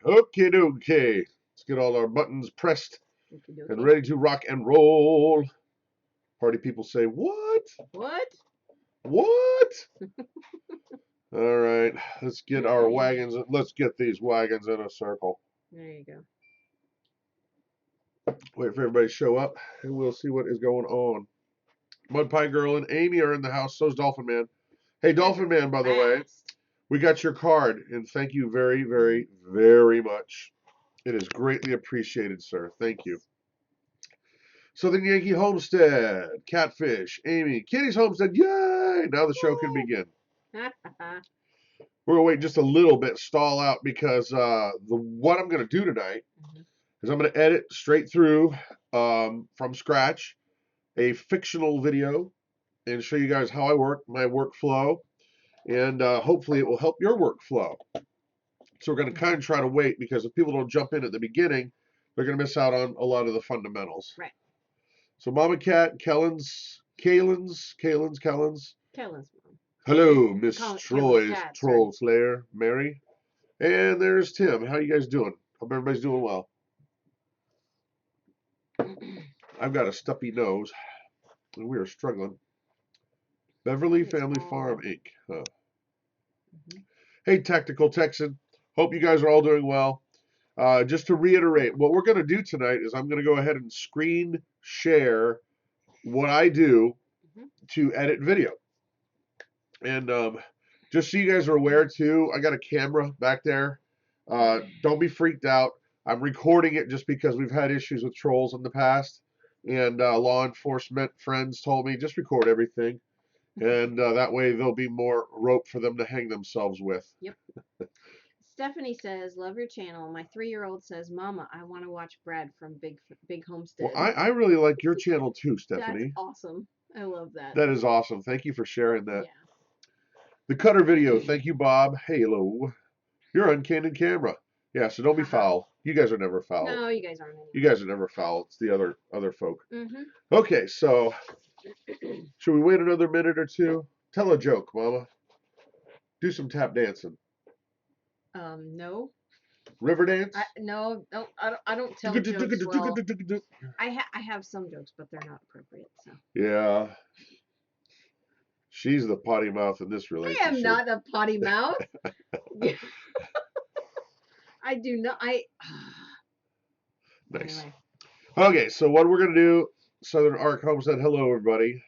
Okay, okay. Let's get all our buttons pressed Okey-dokey. and ready to rock and roll. Party people say, what? What? What? All right, let's get our wagons. Let's get these wagons in a circle. There you go. Wait for everybody to show up, and we'll see what is going on. Mud Pie Girl and Amy are in the house. So's Dolphin Man. Hey, Dolphin Man, by the way, Fast. we got your card, and thank you very, very, very much. It is greatly appreciated, sir. Thank you. Southern Yankee Homestead, Catfish, Amy, Kitty's Homestead. Yay! Now the show can begin. We're gonna wait just a little bit, stall out, because what I'm gonna do tonight is I'm gonna edit straight through from scratch a fictional video and show you guys how I work, my workflow, and hopefully it will help your workflow. So we're going to kind of try to wait, because if people don't jump in at the beginning, they're going to miss out on a lot of the fundamentals. Right. So Mama Cat, Kalen's Mom. hello, Miss Call Troy's Cat, Troll Slayer, Mary. And there's Tim. How you guys doing? Hope everybody's doing well. I've got a stuffy nose, and we are struggling. Beverly Family Farm, Inc. Huh. Hey, Tactical Texan. Hope you guys are all doing well. Just to reiterate, what we're going to do tonight is I'm going to go ahead and screen share what I do to edit video. And just so you guys are aware, too, I got a camera back there. Don't be freaked out. I'm recording it just because we've had issues with trolls in the past. And law enforcement friends told me, just record everything. And that way there'll be more rope for them to hang themselves with. Yep. Stephanie says, love your channel. My 3-year-old says, Mama, I want to watch Brad from Big Homestead. Well, I really like your channel too, Stephanie. That's awesome. I love that. That is awesome. Thank you for sharing that. Yeah. The Cutter video. Thank you, Bob. Hello. You're on candid camera. Yeah, so don't be foul. You guys are never foul. No, you guys aren't. You guys are never foul. It's the other folk. Okay, so should we wait another minute or two? Tell a joke, Mama. Do some tap dancing. No. River dance? No, I don't tell jokes well. I have some jokes, but they're not appropriate. So. Yeah. She's the potty mouth in this relationship. I am not a potty mouth. I do not. Nice. Anyway. Okay, so what we're going to do, Southern Ark Homestead, hello, everybody.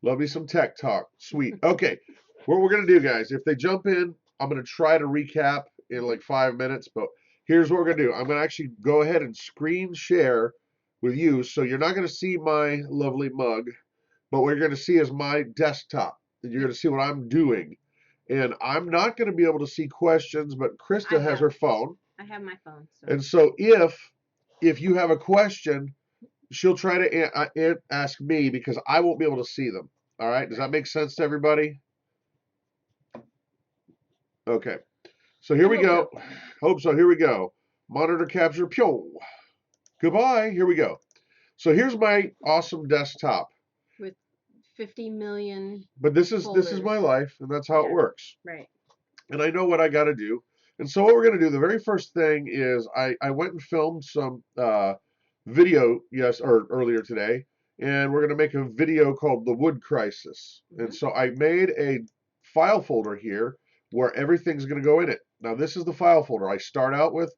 Love you some tech talk. Sweet. Okay, what we're going to do, guys, if they jump in, I'm going to try to recap in like 5 minutes, but here's what we're going to do. I'm going to actually go ahead and screen share with you, so you're not going to see my lovely mug, but what you're going to see is my desktop, and you're going to see what I'm doing. And I'm not going to be able to see questions, but Christa has her phone. I have my phone. So. And so if you have a question, she'll try to ask me, because I won't be able to see them. All right? Does that make sense to everybody? Okay. So here we go. Hope so. Here we go. Monitor capture. Pew. Goodbye. Here we go. So here's my awesome desktop. With 50 million. But this is my life, and that's how it works. Right. And I know what I got to do. And so what we're going to do, the very first thing is I went and filmed some video earlier today, and we're going to make a video called The Wood Crisis. And so I made a file folder here where everything's going to go in it. Now this is the file folder. I start out with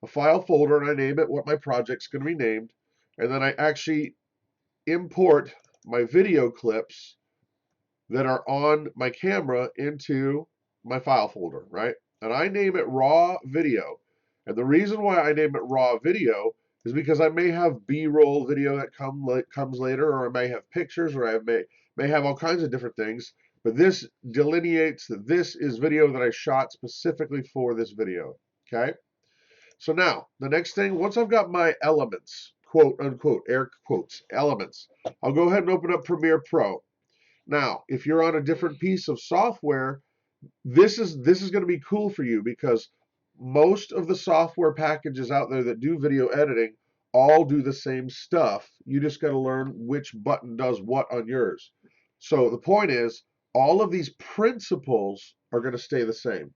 a file folder, and I name it what my project's going to be named, and then I actually import my video clips that are on my camera into my file folder, right? And I name it raw video. And the reason why I name it raw video is because I may have B-roll video that comes later, or I may have pictures, or I may have all kinds of different things. But this delineates that this is video that I shot specifically for this video, okay? So now, the next thing, once I've got my elements, quote unquote, air quotes, elements, I'll go ahead and open up Premiere Pro. Now, if you're on a different piece of software, this is going to be cool for you, because most of the software packages out there that do video editing all do the same stuff. You just got to learn which button does what on yours. So the point is, all of these principles are going to stay the same.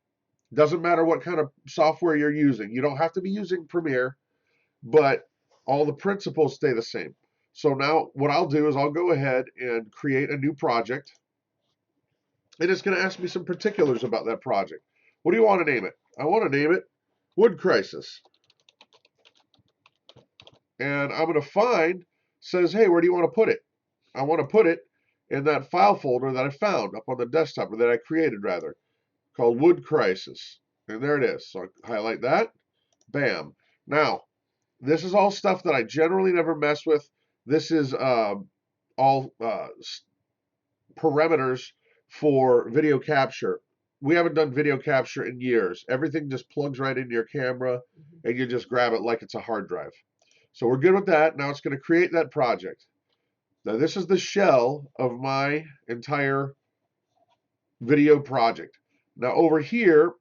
Doesn't matter what kind of software you're using. You don't have to be using Premiere, but all the principles stay the same. So now what I'll do is I'll go ahead and create a new project, and it's going to ask me some particulars about that project. What do you want to name it? I want to name it Wood Crisis. And I'm going to find, says, hey, where do you want to put it? I want to put it in that file folder that I found up on the desktop, or that I created rather, called Wood Crisis. And there it is. So I highlight that. Bam. Now, this is all stuff that I generally never mess with. This is all parameters for video capture. We haven't done video capture in years. Everything just plugs right into your camera, and you just grab it like it's a hard drive. So we're good with that. Now it's going to create that project. Now this is the shell of my entire video project. Now over here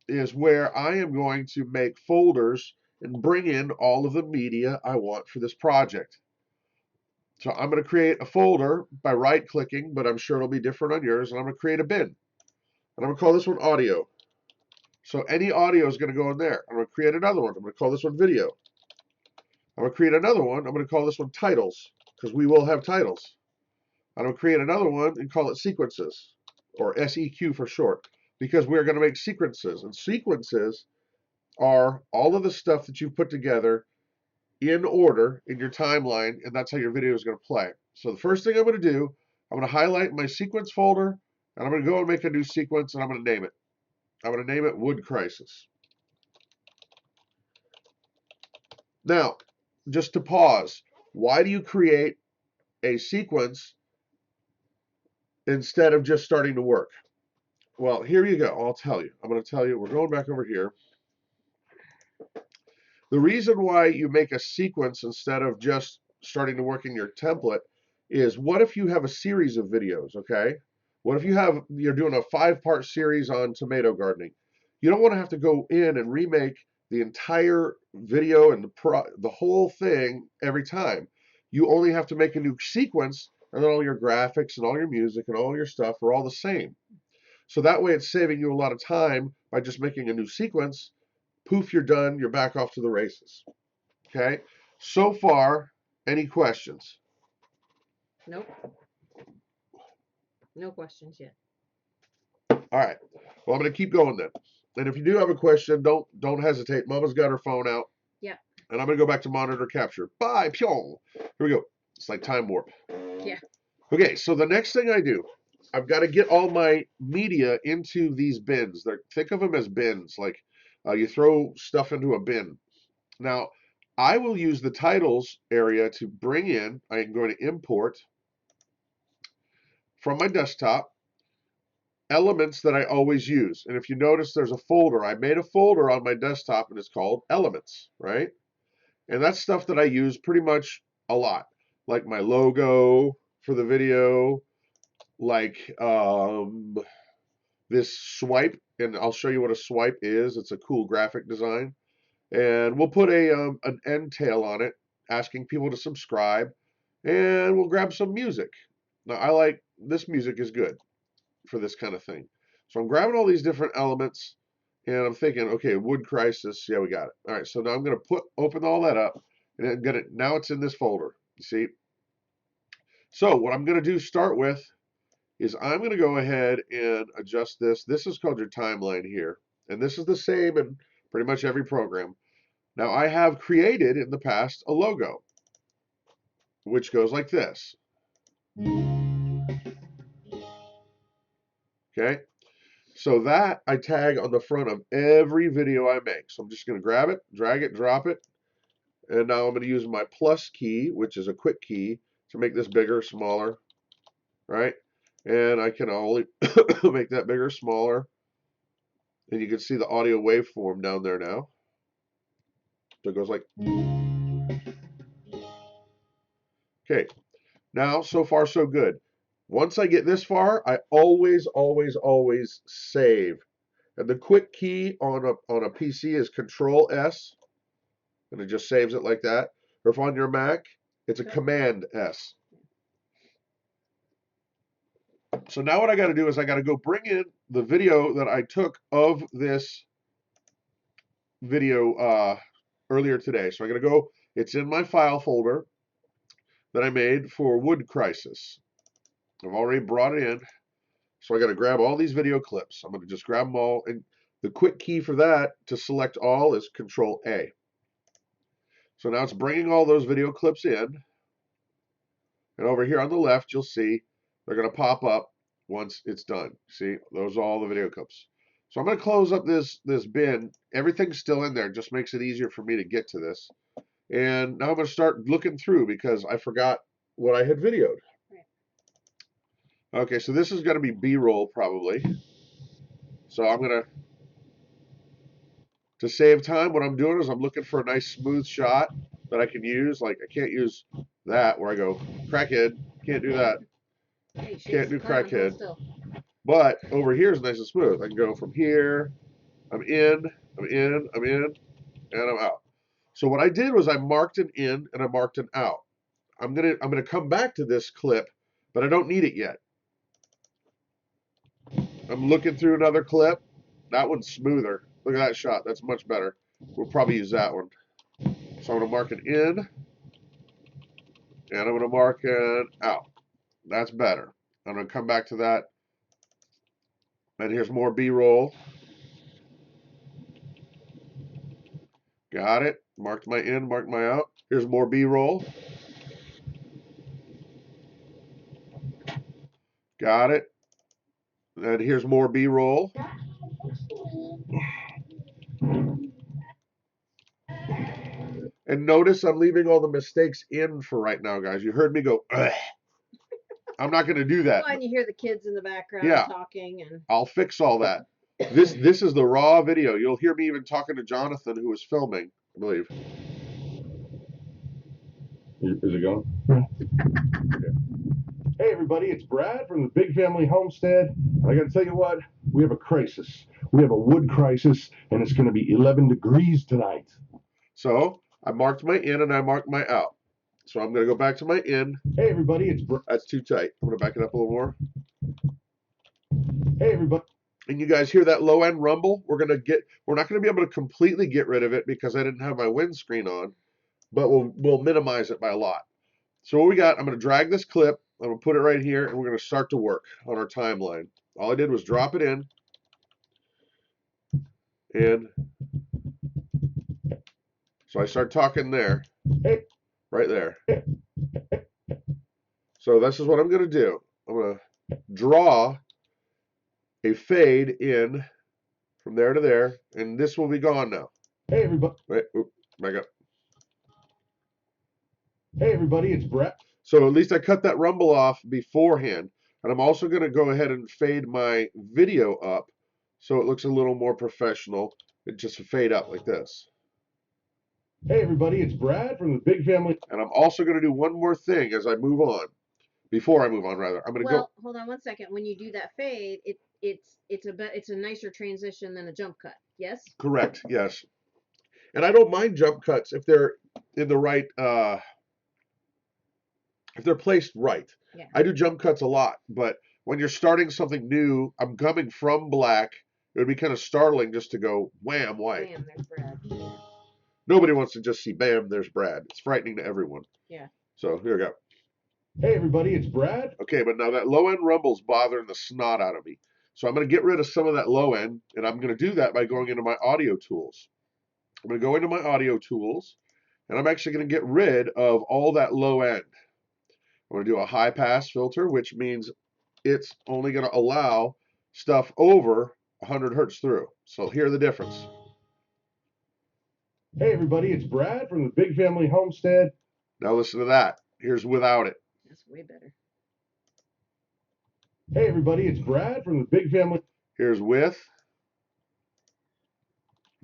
is where I am going to make folders and bring in all of the media I want for this project. So I'm going to create a folder by right clicking, but I'm sure it'll be different on yours, and I'm going to create a bin. And I'm going to call this one audio. So any audio is going to go in there. I'm going to create another one. I'm going to call this one video. I'm going to create another one. I'm going to call this one titles, because we will have titles. I'm going to create another one and call it sequences, or SEQ for short, because we're going to make sequences. And sequences are all of the stuff that you've put together in order in your timeline, and that's how your video is going to play. So the first thing I'm going to do, I'm going to highlight my sequence folder, and I'm going to go and make a new sequence, and I'm going to name it. I'm going to name it Wood Crisis. Now, just to pause, why do you create a sequence instead of just starting to work? Well, here you go. I'll tell you. I'm going to tell you. We're going back over here. The reason why you make a sequence instead of just starting to work in your template is, what if you have a series of videos, okay? What if you're doing a 5-part series on tomato gardening? You don't want to have to go in and remake the entire video and the whole thing every time. You only have to make a new sequence, and then all your graphics and all your music and all your stuff are all the same. So that way it's saving you a lot of time by just making a new sequence. Poof, you're done. You're back off to the races. Okay. So far, any questions? Nope. No questions yet. All right. Well, I'm going to keep going then. And if you do have a question, don't hesitate. Mama's got her phone out. Yeah. And I'm going to go back to monitor capture. Bye, pyong. Here we go. It's like time warp. Yeah. Okay, so the next thing I do, I've got to get all my media into these bins. Think of them as bins, like you throw stuff into a bin. Now, I will use the titles area to bring in, I'm going to import from my desktop elements that I always use. And if you notice, there's a folder. I made a folder on my desktop, and it's called Elements, right? And that's stuff that I use pretty much a lot, like my logo for the video, like this swipe, and I'll show you what a swipe is. It's a cool graphic design. And we'll put an end tail on it, asking people to subscribe, and we'll grab some music. Now, I like this music is good for this kind of thing. So I'm grabbing all these different elements, and I'm thinking, okay, Wood Crisis, yeah, we got it. All right, so now I'm going to open all that up, and I'm gonna, now it's in this folder. You see? So what I'm going to do start with is I'm going to go ahead and adjust this. This is called your timeline here, and this is the same in pretty much every program. Now, I have created in the past a logo, which goes like this. Okay, so that I tag on the front of every video I make. So I'm just going to grab it, drag it, drop it, and now I'm going to use my plus key, which is a quick key, to make this bigger, smaller, right? And I can only make that bigger, smaller, and you can see the audio waveform down there now. So it goes like, okay, now so far so good. Once I get this far, I always, always, always save. And the quick key on a PC is Control S, and it just saves it like that. Or if on your Mac, it's a Command S. So now what I got to do is I got to go bring in the video that I took of this video earlier today. So I'm going to go, it's in my file folder that I made for Wood Crisis. I've already brought it in. So I got to grab all these video clips. I'm going to just grab them all. And the quick key for that to select all is Control A. So now it's bringing all those video clips in. And over here on the left, you'll see they're going to pop up once it's done. See, those are all the video clips. So I'm going to close up this bin. Everything's still in there. Just makes it easier for me to get to this. And now I'm going to start looking through because I forgot what I had videoed. Okay, so this is going to be B-roll probably. So I'm going to save time, what I'm doing is I'm looking for a nice smooth shot that I can use. Like I can't use that where I go, crackhead, can't do that. Can't do crackhead. But over here is nice and smooth. I can go from here, I'm in, I'm in, I'm in, and I'm out. So what I did was I marked an in and I marked an out. I'm gonna come back to this clip, but I don't need it yet. I'm looking through another clip. That one's smoother. Look at that shot. That's much better. We'll probably use that one. So I'm going to mark an in, and I'm going to mark an out. That's better. I'm going to come back to that. And here's more B-roll. Got it. Marked my in, marked my out. Here's more B-roll. Got it. And here's more B-roll. And notice I'm leaving all the mistakes in for right now, guys. You heard me go, ugh. I'm not going to do that. Well, and you hear the kids in the background talking. And I'll fix all that. This is the raw video. You'll hear me even talking to Jonathan, who was filming, I believe. Is it going? Yeah. Hey, everybody, it's Brad from the Big Family Homestead. I got to tell you what, we have a crisis. We have a wood crisis, and it's going to be 11 degrees tonight. So I marked my in and I marked my out. So I'm going to go back to my in. Hey, everybody, it's Brad. That's too tight. I'm going to back it up a little more. Hey, everybody. And you guys hear that low end rumble? We're not going to be able to completely get rid of it because I didn't have my windscreen on, but we'll minimize it by a lot. So what we got, I'm going to drag this clip, I'm going to put it right here, and we're going to start to work on our timeline. All I did was drop it in, and so I start talking there, right there. So this is what I'm going to do. I'm going to draw a fade in from there to there, and this will be gone now. Hey, everybody. Right, back up. Hey, everybody, it's Brett. So at least I cut that rumble off beforehand. And I'm also going to go ahead and fade my video up so it looks a little more professional. It just fade up like this. Hey, everybody, it's Brad from the Big Family. And I'm also going to do one more thing as I move on. Before I move on, rather. I'm going to go. Hold on one second. When you do that fade, it's a nicer transition than a jump cut. Yes? Correct, yes. And I don't mind jump cuts if they're in the right if they're placed right. Yeah. I do jump cuts a lot, but when you're starting something new, I'm coming from black. It would be kind of startling just to go wham, white. Bam, there's Brad. Nobody wants to just see bam, there's Brad. It's frightening to everyone. Yeah. So here we go. Hey everybody, it's Brad. Okay, but now that low end rumble's bothering the snot out of me. So I'm going to get rid of some of that low end, and I'm going to do that by going into my audio tools. I'm going to go into my audio tools, and I'm actually going to get rid of all that low end. I'm going to do a high pass filter, which means it's only going to allow stuff over 100 hertz through. So hear the difference. Hey everybody, it's Brad from the Big Family Homestead. Now listen to that. Here's without it. That's way better. Hey everybody, it's Brad from the Big Family. Here's with.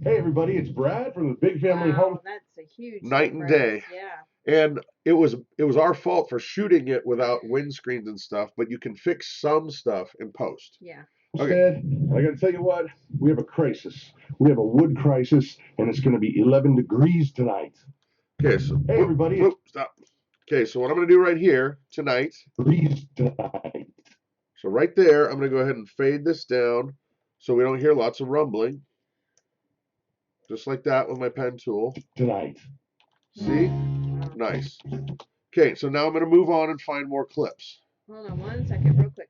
Hey everybody, it's Brad from the Big Family Home. That's a huge night and day. Yeah. And it was our fault for shooting it without windscreens and stuff, but you can fix some stuff in post. Yeah. Okay. I got to tell you what, we have a crisis. We have a wood crisis, and it's going to be 11 degrees tonight. Okay, so hey everybody, stop. Okay, so what I'm going to do right here tonight. So So right there, I'm going to go ahead and fade this down so we don't hear lots of rumbling. Just like that with my pen tool. Tonight. See? Nice. Okay, so now I'm going to move on and find more clips. Hold on one second, real quick.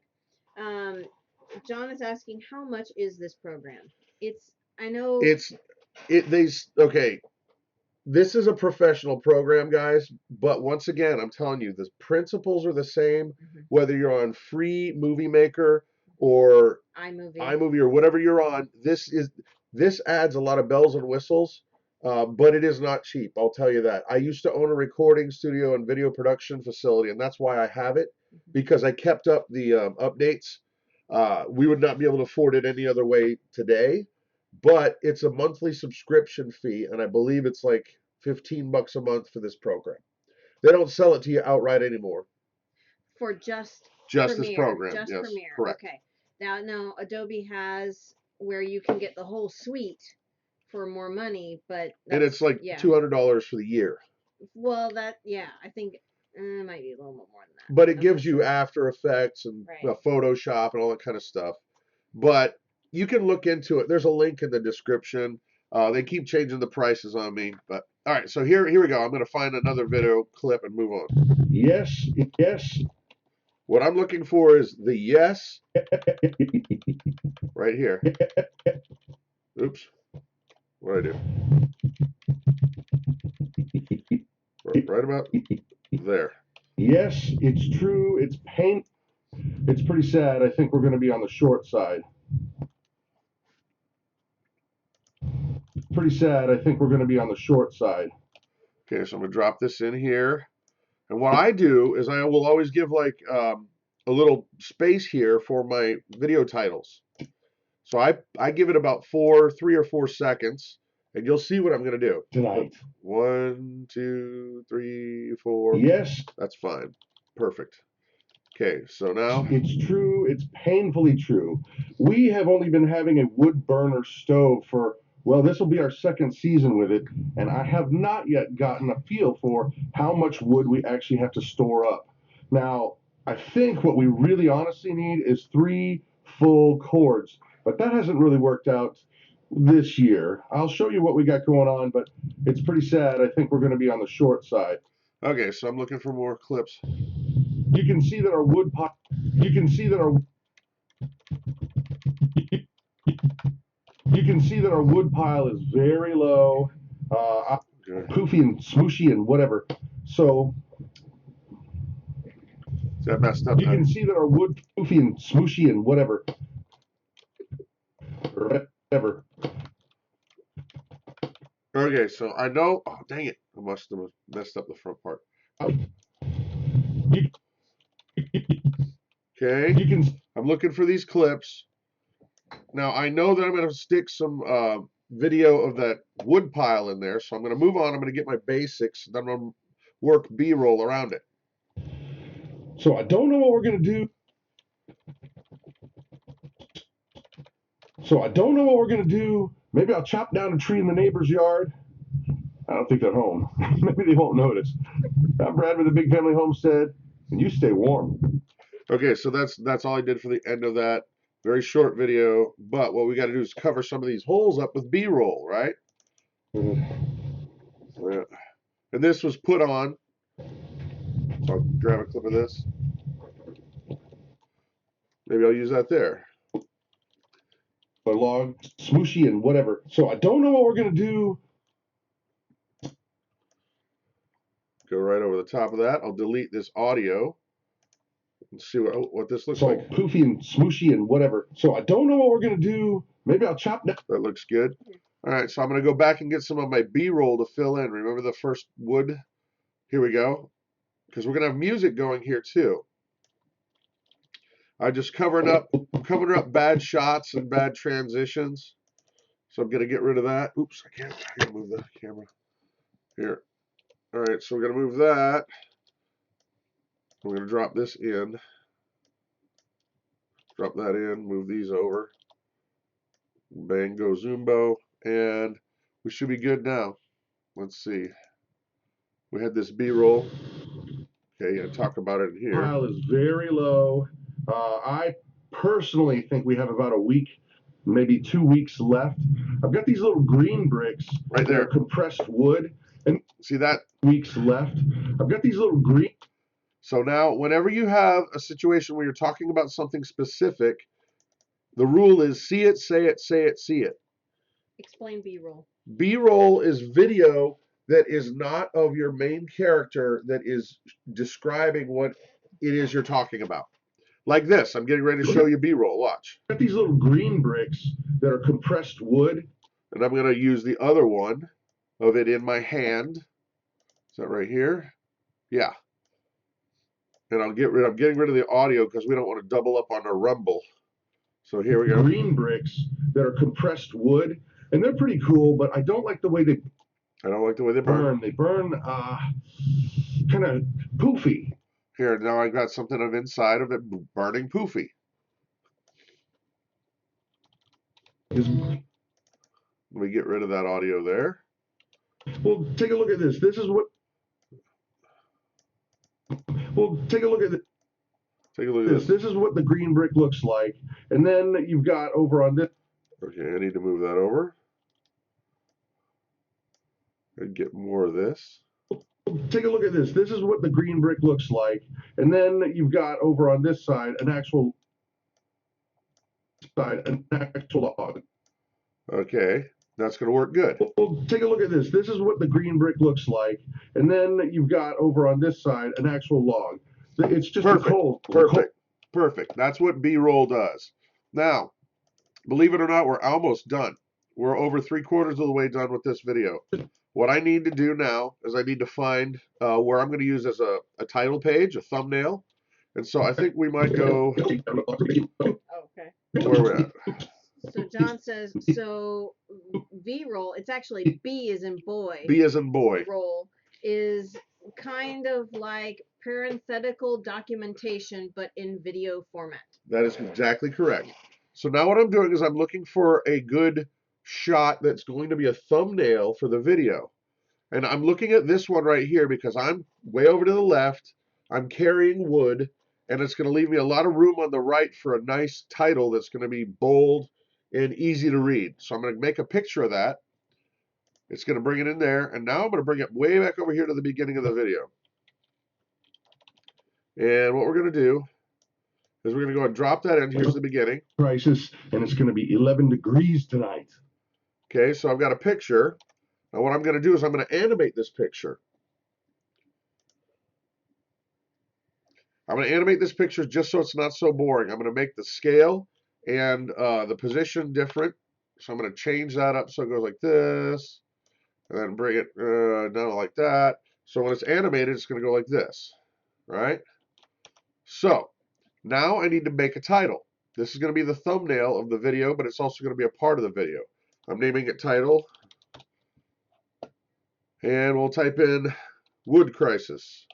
John is asking, how much is this program? Okay. This is a professional program, guys, but once again, I'm telling you, the principles are the same, whether you're on free Movie Maker or iMovie or whatever you're on. This adds a lot of bells and whistles, but it is not cheap. I'll tell you that. I used to own a recording studio and video production facility, and that's why I have it, because I kept up the updates. We would not be able to afford it any other way today. But it's a monthly subscription fee, and I believe it's like $15 a month for this program. They don't sell it to you outright anymore. For just Premiere, this program. Just yes, Premiere. Correct. Okay. Now Adobe has where you can get the whole suite for more money, but and it's like $200 for the year. Well, I think it might be a little more than that. But it gives you After Effects and Photoshop and all that kind of stuff. But you can look into it. There's a link in the description. They keep changing the prices on me. But all right, so here we go. I'm going to find another video clip and move on. Yes. What I'm looking for is the yes right here. Oops. What did I do? Right about there. Yes, it's true. It's pain. It's pretty sad. I think we're going to be on the short side. Pretty sad. I think we're going to be on the short side. Okay, so I'm going to drop this in here. And what I do is I will always give like a little space here for my video titles. So I give it about 3 or 4 seconds, and you'll see what I'm going to do. Tonight. 1, 2, 3, 4. Yes. That's fine. Perfect. Okay, so now. It's true. It's painfully true. We have only been having a wood burner stove for, well, this will be our second season with it, and I have not yet gotten a feel for how much wood we actually have to store up. Now, I think what we really honestly need is 3 full cords, but that hasn't really worked out this year. I'll show you what we got going on, but it's pretty sad. I think we're going to be on the short side. Okay, so I'm looking for more clips. You can see that our wood pile. You can see that our wood pile is very low, poofy and smooshy and whatever. So is that messed up? You can see that our wood poofy and smooshy and whatever. Okay, so I know. Oh, dang it! I must have messed up the front part. Okay, I'm looking for these clips. Now I know that I'm going to stick some video of that wood pile in there, so I'm going to move on. I'm going to get my basics, then I'm going to work B-roll around it. So I don't know what we're going to do. Maybe I'll chop down a tree in the neighbor's yard. I don't think they're home. Maybe they won't notice. I'm Brad with the Big Family Homestead, and you stay warm. Okay, so that's all I did for the end of that. Very short video, but what we got to do is cover some of these holes up with B-roll, right? Yeah. And this was put on. So I'll grab a clip of this. Maybe I'll use that there. A log, smooshy and whatever. So I don't know what we're going to do. Go right over the top of that. I'll delete this audio. And see what this looks like. Poofy and smooshy and whatever. So I don't know what we're going to do. Maybe I'll chop that. That looks good. All right, so I'm going to go back and get some of my B-roll to fill in. Remember the first wood? Here we go. Because we're going to have music going here too. I'm covering up bad shots and bad transitions. So I'm going to get rid of that. Oops, I can't move the camera. Here. All right, so we're going to move that. We're going to drop this in. Drop that in, move these over. Bang, go Zumbo. And we should be good now. Let's see. We had this B-roll. Okay, yeah, talk about it in here. Pile is very low. personally think we have about a week, maybe 2 weeks left. I've got these little green bricks right there, compressed wood, and see that? Weeks left. I've got these little green. So now, whenever you have a situation where you're talking about something specific, the rule is see it, say it, say it, see it. Explain B-roll. B-roll is video that is not of your main character, that is describing what it is you're talking about. Like this, I'm getting ready to show you B-roll. Watch. Got these little green bricks that are compressed wood, and I'm going to use the other one of it in my hand. Is that right here? Yeah. And I'm getting rid of the audio because we don't want to double up on our rumble. So here we go. Green bricks that are compressed wood, and they're pretty cool, but I don't like the way they burn. They burn kind of poofy. Here, now I got something of inside of it burning poofy. Let me get rid of that audio there. Well, take a look at this. This is what. Well, take a look at this. Take a look at this. This is what the green brick looks like. And then you've got over on this. Okay, I need to move that over. And get more of this. Take a look at this. This is what the green brick looks like. And then you've got over on this side an actual log. Okay, that's going to work good. Well, take a look at this. This is what the green brick looks like. And then you've got over on this side an actual log. It's just perfect. Perfect. That's what B-roll does. Now, believe it or not, we're almost done. We're over 3/4 of the way done with this video. What I need to do now is I need to find where I'm going to use as a title page, a thumbnail. And so I think we might go. Okay. Where we're at. So John says, so V-roll, it's actually B as in boy. B as in boy. Roll is kind of like parenthetical documentation, but in video format. That is exactly correct. So now what I'm doing is I'm looking for a good shot that's going to be a thumbnail for the video. And I'm looking at this one right here because I'm way over to the left. I'm carrying wood, and it's going to leave me a lot of room on the right for a nice title that's going to be bold and easy to read. So I'm going to make a picture of that. It's going to bring it in there. And now I'm going to bring it way back over here to the beginning of the video. And what we're going to do is we're going to go and drop that in. Here's the beginning. Crisis, and it's going to be 11 degrees tonight. Okay, so I've got a picture. Now what I'm going to do is I'm going to animate this picture. I'm going to animate this picture just so it's not so boring. I'm going to make the scale and the position different. So I'm going to change that up so it goes like this. And then bring it down like that. So when it's animated, it's going to go like this. Right? So now I need to make a title. This is going to be the thumbnail of the video, but it's also going to be a part of the video. I'm naming it title. And we'll type in wood crisis.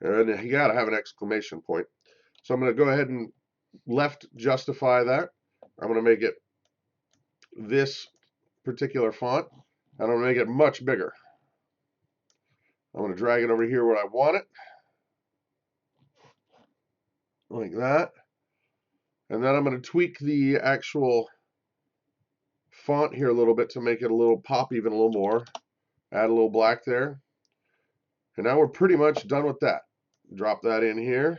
And you got to have an exclamation point. So I'm going to go ahead and left justify that. I'm going to make it this particular font. And I'm going to make it much bigger. I'm going to drag it over here where I want it. Like that. And then I'm going to tweak the actual font here a little bit to make it a little pop even a little more. Add a little black there. And now we're pretty much done with that. Drop that in here.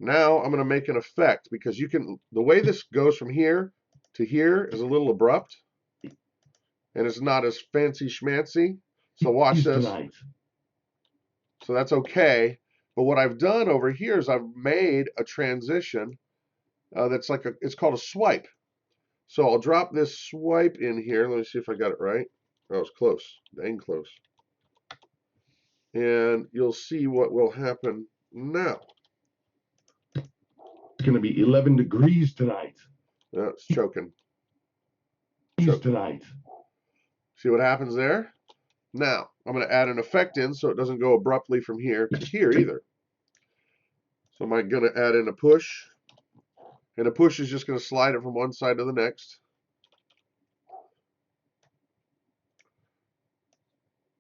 Now I'm going to make an effect because you can, the way this goes from here to here is a little abrupt. And it's not as fancy schmancy. So watch this. So that's okay. But what I've done over here is I've made a transition that's like a, it's called a swipe. So I'll drop this swipe in here. Let me see if I got it right. Oh, it's close. Dang close. And you'll see what will happen now. It's going to be 11 degrees tonight. Oh, it's choking. Tonight. See what happens there? Now, I'm going to add an effect in so it doesn't go abruptly from here to here either. So I'm going to add in a push. And a push is just going to slide it from one side to the next.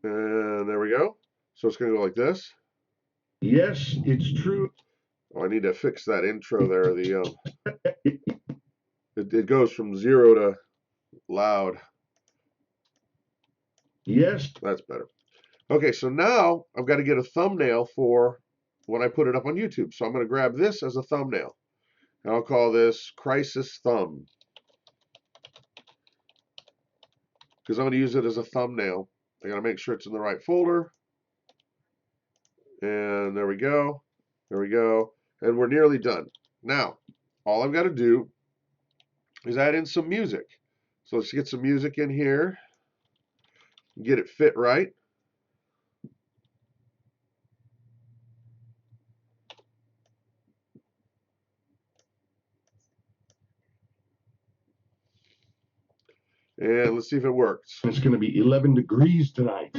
And there we go. So it's going to go like this. Yes, it's true. Oh, I need to fix that intro there. It goes from 0 to loud. Yes. That's better. Okay, so now I've got to get a thumbnail for when I put it up on YouTube. So I'm going to grab this as a thumbnail. And I'll call this Crisis Thumb, because I'm going to use it as a thumbnail. I got to make sure it's in the right folder. And there we go. There we go. And we're nearly done. Now, all I've got to do is add in some music. So let's get some music in here. Get it fit right. And let's see if it works. It's going to be 11 degrees tonight.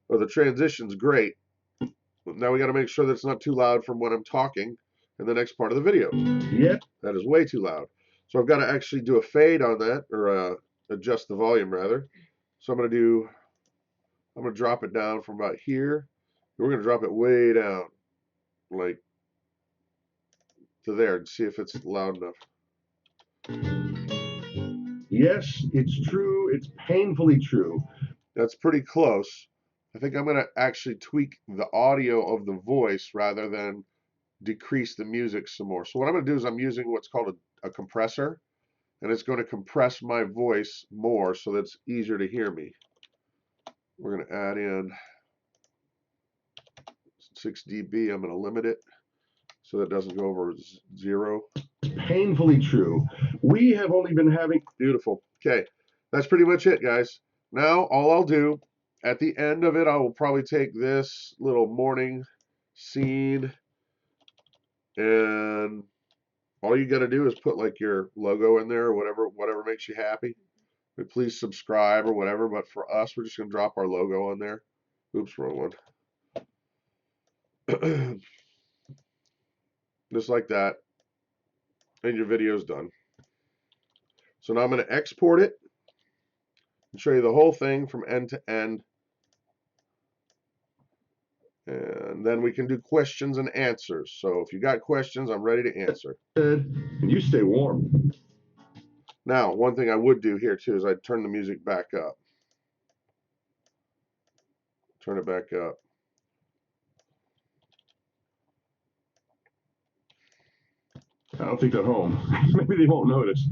Well, the transition's great. Now we got to make sure that it's not too loud from when I'm talking in the next part of the video. Yep. That is way too loud. So I've got to actually do a fade on that, or adjust the volume rather. So I'm going to drop it down from about here. We're going to drop it way down, like to there, and see if it's loud enough. Yes, it's true. It's painfully true. That's pretty close. I think I'm going to actually tweak the audio of the voice rather than decrease the music some more. So what I'm going to do is I'm using what's called a compressor, and it's going to compress my voice more so that it's easier to hear me. We're going to add in 6 dB. I'm going to limit it so that it doesn't go over 0. Painfully true. We have only been having... Beautiful. Okay, that's pretty much it, guys. Now all I'll do at the end of it, I will probably take this little morning scene, and all you got to do is put like your logo in there, or whatever makes you happy. But please subscribe or whatever. But for us, we're just gonna drop our logo on there. Oops, wrong one. Just like that, and your video's done. So now I'm going to export it and show you the whole thing from end to end. And then we can do questions and answers. So if you got questions, I'm ready to answer. And you stay warm. Now, one thing I would do here too is I'd turn the music back up. Turn it back up. I don't think they're home. Maybe they won't notice.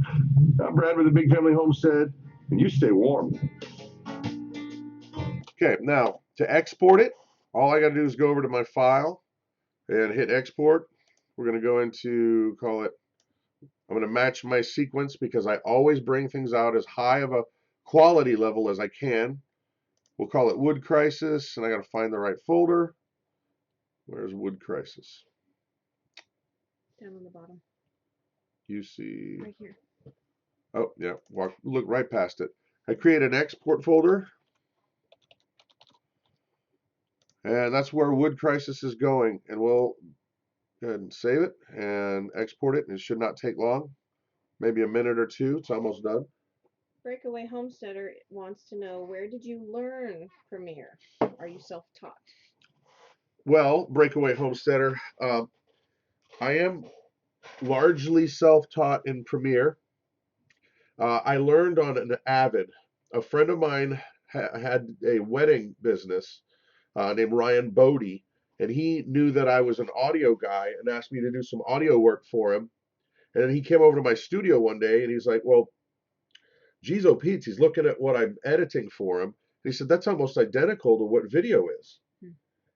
I'm Brad with the Big Family Homestead, and you stay warm. Okay, now to export it, all I got to do is go over to my file and hit export. We're going to go into, I'm going to match my sequence because I always bring things out as high of a quality level as I can. We'll call it Wood Crisis, and I got to find the right folder. Where's Wood Crisis? Down on the bottom. You see. Right here. Oh, yeah. Look right past it. I create an export folder. And that's where Wood Crisis is going. And we'll go ahead and save it and export it. And it should not take long. Maybe a minute or two. It's almost done. Breakaway Homesteader wants to know, where did you learn Premiere? Are you self-taught? Well, Breakaway Homesteader, I am largely self-taught in Premiere. I learned on an Avid. A friend of mine had a wedding business named Ryan Bodie, and he knew that I was an audio guy and asked me to do some audio work for him. And then he came over to my studio one day and he's like, well, geez, oh Pete, he's looking at what I'm editing for him. And he said, that's almost identical to what video is.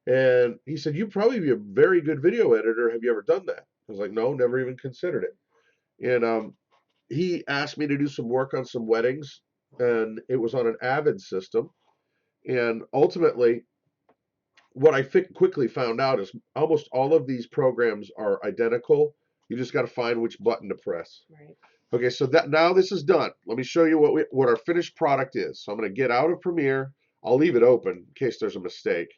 And he said, you'd probably be a very good video editor. Have you ever done that? I was like, no, never even considered it. And he asked me to do some work on some weddings, and it was on an Avid system. And ultimately, what I quickly found out is almost all of these programs are identical. You just got to find which button to press. Right. Okay, so now this is done. Let me show you what our finished product is. So I'm going to get out of Premiere. I'll leave it open in case there's a mistake.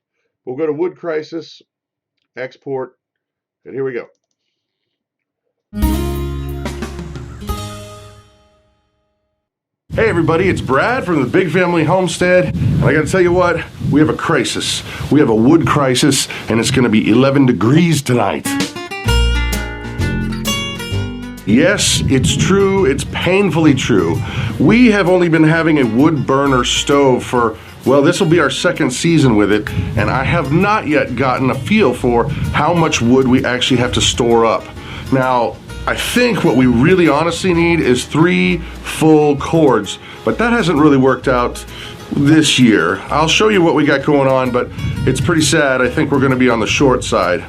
We'll go to Wood Crisis, export, and here we go. Hey everybody, it's Brad from the Big Family Homestead, and I gotta tell you what, we have a crisis. We have a wood crisis, and it's gonna be 11 degrees tonight. Yes, it's true. It's painfully true. We have only been having a wood burner stove for, well, this will be our second season with it, and I have not yet gotten a feel for how much wood we actually have to store up. Now, I think what we really honestly need is 3 full cords, but that hasn't really worked out this year. I'll show you what we got going on, but it's pretty sad. I think we're going to be on the short side.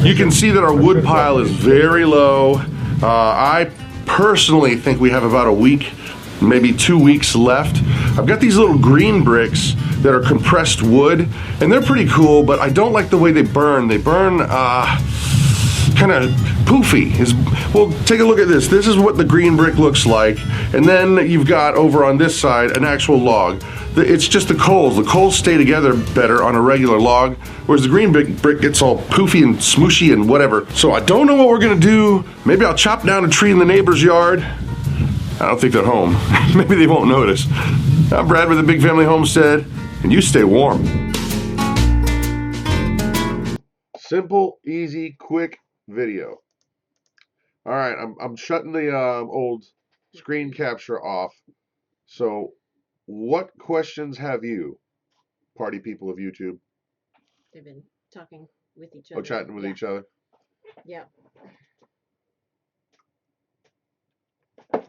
You can see that our wood pile is very low. I personally think we have about a week, maybe 2 weeks left. I've got these little green bricks that are compressed wood, and they're pretty cool, but I don't like the way they burn. They burn kind of poofy. Well, take a look at this. This is what the green brick looks like, and then you've got over on this side an actual log. It's just the coals. The coals stay together better on a regular log, whereas the green brick gets all poofy and smooshy and whatever. So I don't know what we're gonna do. Maybe I'll chop down a tree in the neighbor's yard. I don't think they're home. Maybe they won't notice. I'm Brad with the Big Family Homestead, and you stay warm. Simple, easy, quick video. All right, I'm shutting the old screen capture off. So, what questions have you, party people of YouTube? They've been talking with each other. Oh, chatting with each other. Yeah. My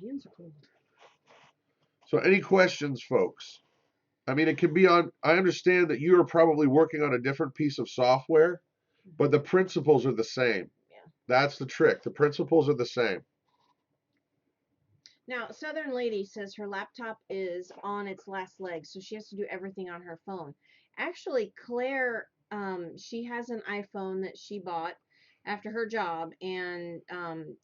hands are cold. So, any questions, folks? I mean, it can be on. I understand that you are probably working on a different piece of software, but the principles are the same. Yeah. That's the trick. The principles are the same. Now, Southern Lady says her laptop is on its last leg, so she has to do everything on her phone. Actually, Claire, she has an iPhone that she bought after her job, and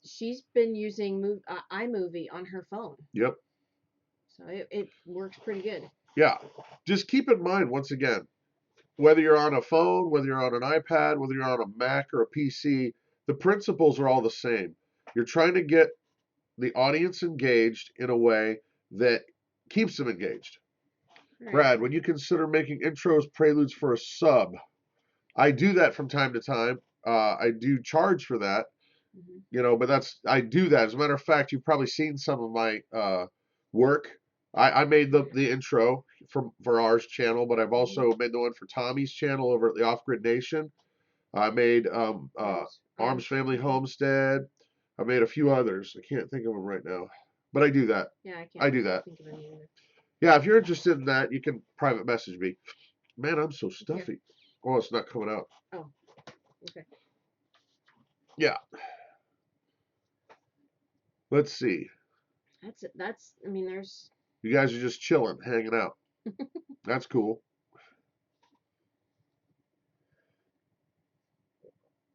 she's been using iMovie on her phone. Yep. So it works pretty good. Yeah. Just keep in mind, once again, whether you're on a phone, whether you're on an iPad, whether you're on a Mac or a PC, the principles are all the same. You're trying to get the audience engaged in a way that keeps them engaged. Right. Brad, when you consider making intros, preludes for a sub, I do that from time to time. I do charge for that, you know, but I do that. As a matter of fact, you've probably seen some of my work. I made the intro for ours channel, but I've also made the one for Tommy's channel over at the Off Grid Nation. I made Arms Family Homestead. I made a few others. I can't think of them right now, but I do that. Yeah, I do that. Think of any either. Yeah, if you're interested in that, you can private message me. Man, I'm so stuffy. Here. Oh, it's not coming out. Oh, okay. Yeah. Let's see. That's. I mean, there's. You guys are just chilling, hanging out. That's cool.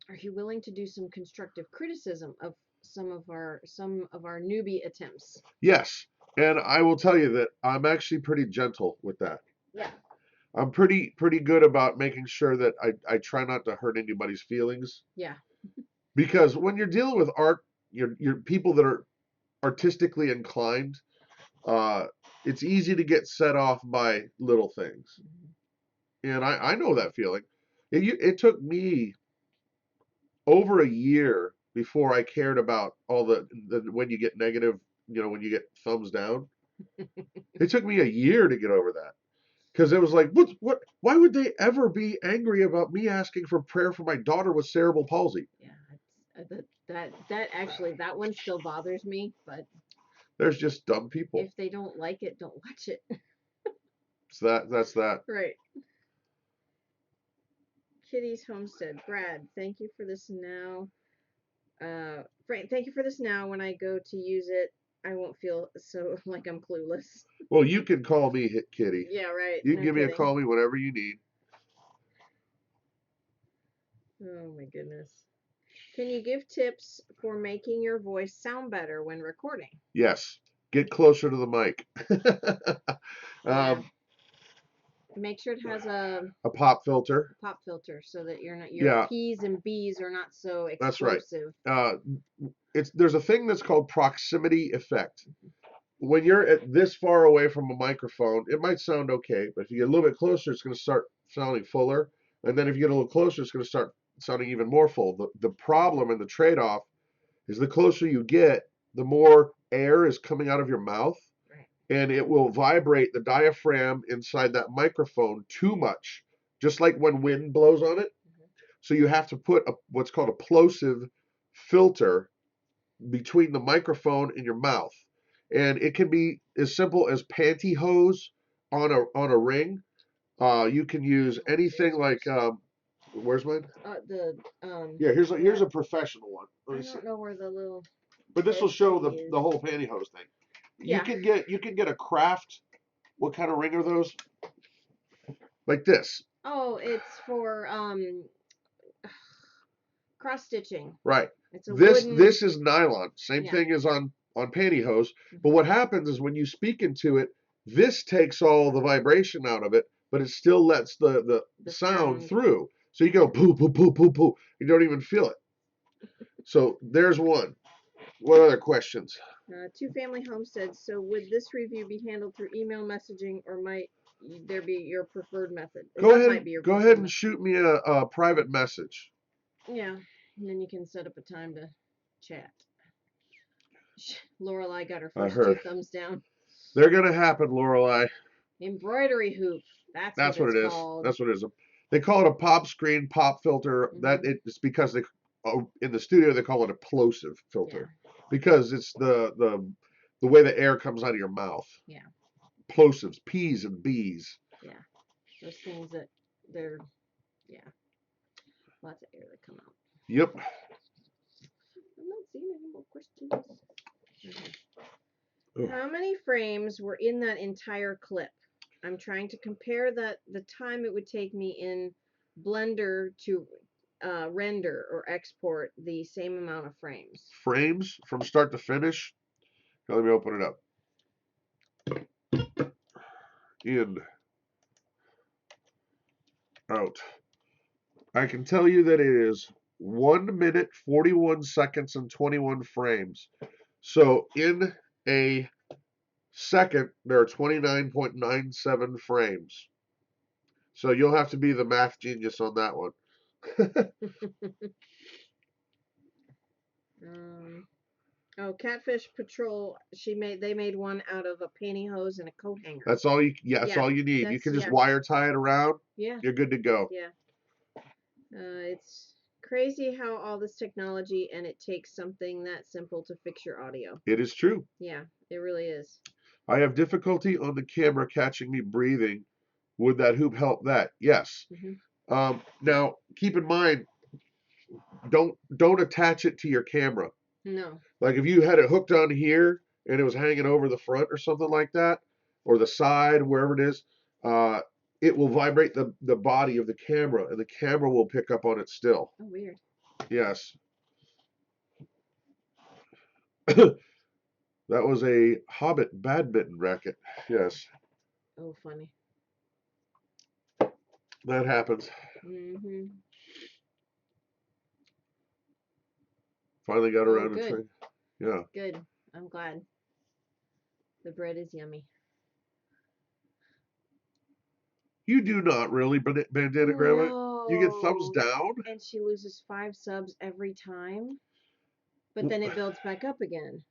Are you willing to do some constructive criticism of some of our newbie attempts? Yes, and I will tell you that I'm actually pretty gentle with that. Yeah. I'm pretty good about making sure that I try not to hurt anybody's feelings. Yeah. Because when you're dealing with art, you're people that are artistically inclined. It's easy to get set off by little things, and I know that feeling. It took me over a year before I cared about all the when you get negative, you know, when you get thumbs down. It took me a year to get over that, because it was like, what? Why would they ever be angry about me asking for prayer for my daughter with cerebral palsy? Yeah, that actually, that one still bothers me, but there's just dumb people. If they don't like it, don't watch it. So that's that. Right. Kitty's Homestead. Brad, thank you for this now. Frank, thank you for this now. When I go to use it, I won't feel so like I'm clueless. Well, you can call me Kitty. Yeah, right. You can give me a call me whenever you need. Oh my goodness. Can you give tips for making your voice sound better when recording? Yes. Get closer to the mic. Make sure it has a pop filter. Pop filter, so that your P's and B's are not so explosive. That's right. There's a thing that's called proximity effect. When you're at this far away from a microphone, it might sound okay, but if you get a little bit closer, it's going to start sounding fuller. And then if you get a little closer, it's going to start sounding even more full. The problem and the trade-off is the closer you get, the more air is coming out of your mouth, and it will vibrate the diaphragm inside that microphone too much, just like when wind blows on it. So you have to put what's called a plosive filter between the microphone and your mouth. And it can be as simple as pantyhose on a ring. You can use anything like where's mine? Yeah, here's a professional one. Let me see. I don't know where the little. But this will show the whole pantyhose thing. You can get a craft. What kind of ring are those? Like this. Oh, it's for cross stitching. Right. It's a this is nylon. Same thing as on pantyhose. But what happens is when you speak into it, this takes all the vibration out of it, but it still lets the sound through. So you go poo poo poo poo poo. You don't even feel it. So there's one. What other questions? Two family homesteads. So would this review be handled through email messaging, or might there be your preferred method? Go ahead and shoot me a private message. Yeah, and then you can set up a time to chat. Lorelei got her first 2 thumbs down. They're gonna happen, Lorelei. Embroidery hoop. That's what it is. Called. That's what it is. They call it a pop screen, pop filter. It's because they in the studio they call it a plosive filter because it's the way the air comes out of your mouth. Yeah. Plosives, P's and B's. Yeah. Those things that they're lots of air that come out. Yep. I'm not seeing any more questions. Okay. How many frames were in that entire clip? I'm trying to compare the time it would take me in Blender to render or export the same amount of frames. Frames from start to finish? Now let me open it up. In. Out. I can tell you that it is 1 minute, 41 seconds, and 21 frames. So in a second, there are 29.97 frames. So you'll have to be the math genius on that one. Catfish Patrol. They made one out of a pantyhose and a coat hanger. That's all you. Yeah, that's all you need. You can just wire tie it around. Yeah. You're good to go. Yeah. It's crazy how all this technology and it takes something that simple to fix your audio. It is true. Yeah, it really is. I have difficulty on the camera catching me breathing. Would that hoop help that? Yes. Now keep in mind, don't attach it to your camera. No. Like if you had it hooked on here and it was hanging over the front or something like that, or the side, wherever it is, it will vibrate the body of the camera, and the camera will pick up on it still. Oh, weird. Yes. That was a Hobbit badminton racket. Yes. Oh, funny. That happens. Finally got around to trying. Yeah. Good. I'm glad. The bread is yummy. You do not really, Bandana Grandma. No. You get thumbs down. And she loses 5 subs every time. But then it builds back up again.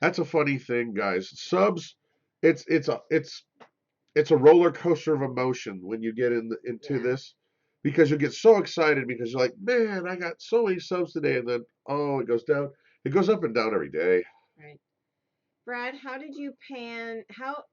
That's a funny thing, guys. Subs, it's a roller coaster of emotion when you get into this, because you get so excited because you're like, man, I got so many subs today, and then it goes down. It goes up and down every day. Right. Brad, how did you pan? How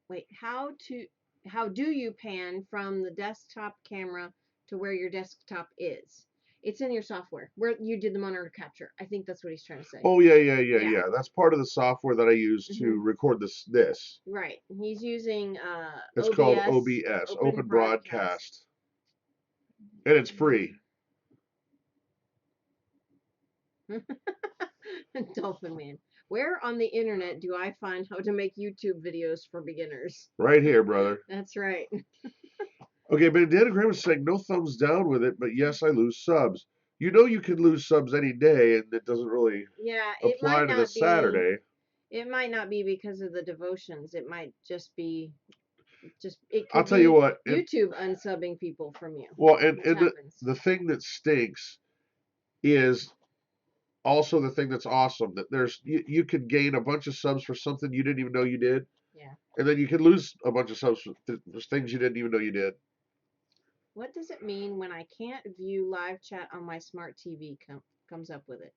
do you pan from the desktop camera to where your desktop is? It's in your software where you did the monitor capture. I think that's what he's trying to say. Oh yeah. That's part of the software that I use to record this. Right. He's using it's OBS, called OBS, Open Broadcast. And it's free. Dolphin Man. Where on the internet do I find how to make YouTube videos for beginners? Right here, brother. That's right. Okay, Bandana Graham is saying no thumbs down with it, but yes, I lose subs. You know you can lose subs any day, and it doesn't really apply to the Saturday. It might not be because of the devotions. It might just be it I'll could tell you be what. YouTube unsubbing people from you. Well, Which and happens. the thing that stinks is also the thing that's awesome. That you could gain a bunch of subs for something you didn't even know you did. Yeah. And then you could lose a bunch of subs for things you didn't even know you did. What does it mean when I can't view live chat on my smart TV? Comes up with it.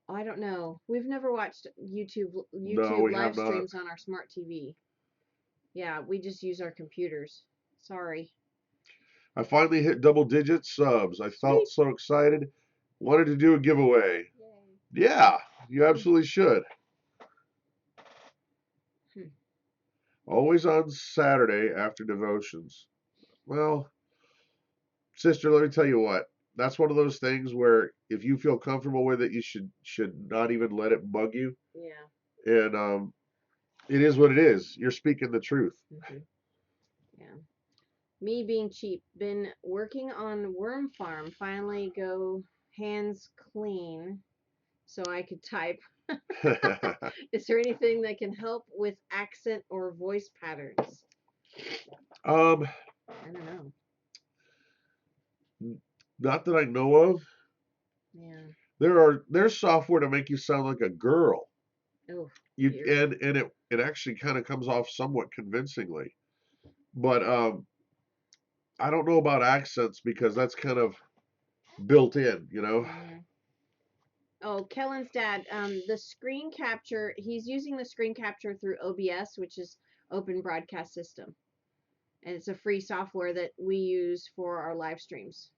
I don't know. We've never watched No, we live have not. streams on our smart TV. Yeah, we just use our computers. Sorry. I finally hit double digit subs. I felt Sweet. so excited. Wanted to do a giveaway. Yay. Yeah, you absolutely should. Always on Saturday after devotions. Well, sister, let me tell you what. That's one of those things where if you feel comfortable with it, you should not even let it bug you. Yeah. And it is what it is. You're speaking the truth. Yeah. Me being cheap. Been working on worm farm. Finally go hands clean so I could type. Is there anything that can help with accent or voice patterns? um, I don't know. Not that I know of. Yeah. There's software to make you sound like a girl. Oh. You Weird. and it actually kind of comes off somewhat convincingly. But I don't know about accents because that's kind of built in, you know. Oh, Kellen's dad, the screen capture, he's using the screen capture through OBS, which is Open Broadcast System. And it's a free software that we use for our live streams.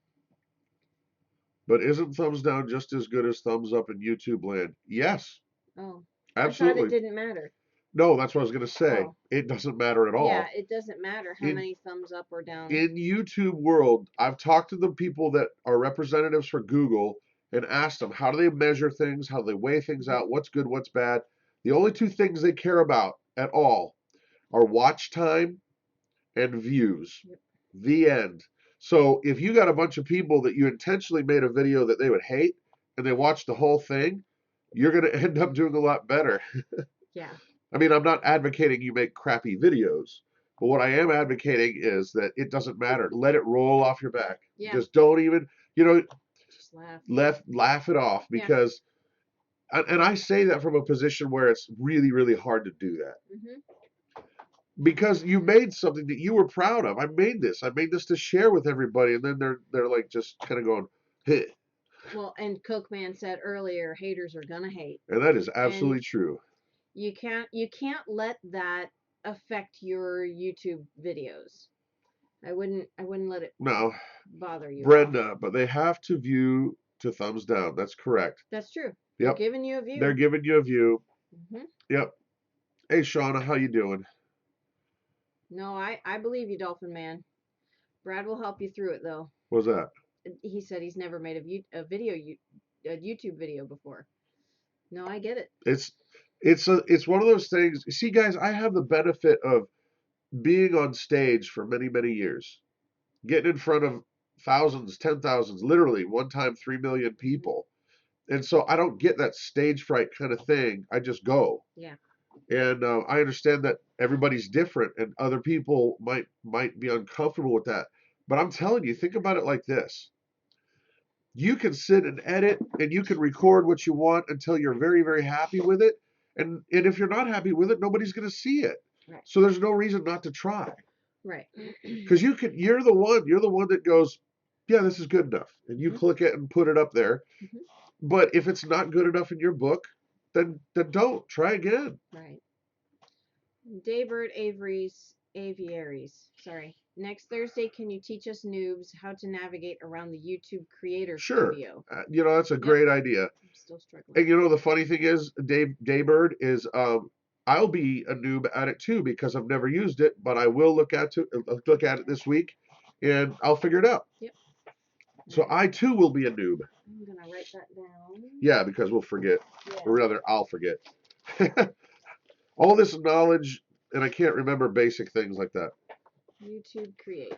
But isn't thumbs down just as good as thumbs up in YouTube land? Yes. Oh. Absolutely. I thought it didn't matter. No, that's what I was going to say. Oh. It doesn't matter at all. Yeah, it doesn't matter how many thumbs up or down. In YouTube world, I've talked to the people that are representatives for Google and asked them how do they measure things, how do they weigh things out, what's good, what's bad. The only two things they care about at all are watch time and views. Yep. The end. So if you got a bunch of people that you intentionally made a video that they would hate and they watch the whole thing, you're going to end up doing a lot better. Yeah. I mean, I'm not advocating you make crappy videos, but what I am advocating is that it doesn't matter. Let it roll off your back. Yeah. Just don't even, just laugh it off because, and I say that from a position where it's really, really hard to do that. Because you made something that you were proud of. I made this to share with everybody, and then they're like just kind of going, hey. Well, and Cokeman said earlier, haters are gonna hate. And that is absolutely true. You can't let that affect your YouTube videos. I wouldn't let it bother you. Brenda, but they have to view to thumbs down. That's correct. That's true. Yep. They're giving you a view. They're giving you a view. Yep. Hey, Shauna, how you doing? No, I believe you, Dolphin Man. Brad will help you through it, though. What's that? He said he's never made a YouTube video before. No, I get it. It's one of those things. See, guys, I have the benefit of being on stage for many, many years, getting in front of thousands, 10,000s, literally one time 3 million people. And so I don't get that stage fright kind of thing. I just go. Yeah. And I understand that everybody's different and other people might be uncomfortable with that. But I'm telling you, think about it like this. You can sit and edit and you can record what you want until you're very, very happy with it. And if you're not happy with it, nobody's going to see it. Right. So there's no reason not to try. Right. Because you're the one that goes, yeah, this is good enough. And you click it and put it up there. But if it's not good enough in your book, then don't. Try again. Right. Daybird Aviaries. Sorry. Next Thursday, can you teach us noobs how to navigate around the YouTube Creator Studio? Sure. That's a great idea. I'm still struggling. And the funny thing is, Daybird is, I'll be a noob at it too because I've never used it, but I will look at it this week, and I'll figure it out. Yep. So I too will be a noob. I'm gonna write that down. Yeah, because we'll forget, or rather, I'll forget. All this knowledge, and I can't remember basic things like that. YouTube Creator.